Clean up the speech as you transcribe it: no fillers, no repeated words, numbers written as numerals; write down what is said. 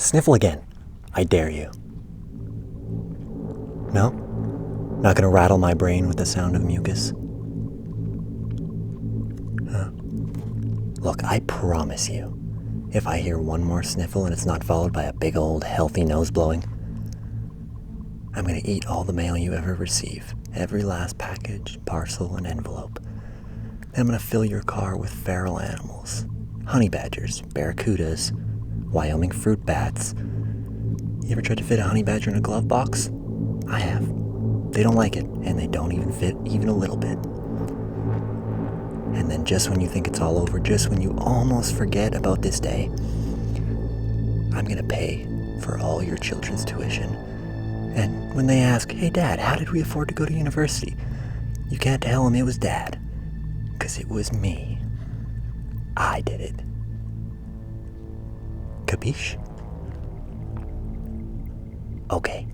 Sniffle again. I dare you. No? Not gonna rattle my brain with the sound of mucus? Huh? Look, I promise you, if I hear one more sniffle and it's not followed by a big old healthy nose blowing, I'm gonna eat all the mail you ever receive. Every last package, parcel, and envelope. Then I'm gonna fill your car with feral animals. Honey badgers, barracudas, Wyoming fruit bats. You ever tried to fit a honey badger in a glove box? I have. They don't like it, and they don't even fit even a little bit. And then just when you think it's all over, just when you almost forget about this day, I'm gonna pay for all your children's tuition. And when they ask, hey Dad, how did we afford to go to university? You can't tell them it was Dad, 'cause it was me. I did it. Capiche? Okay.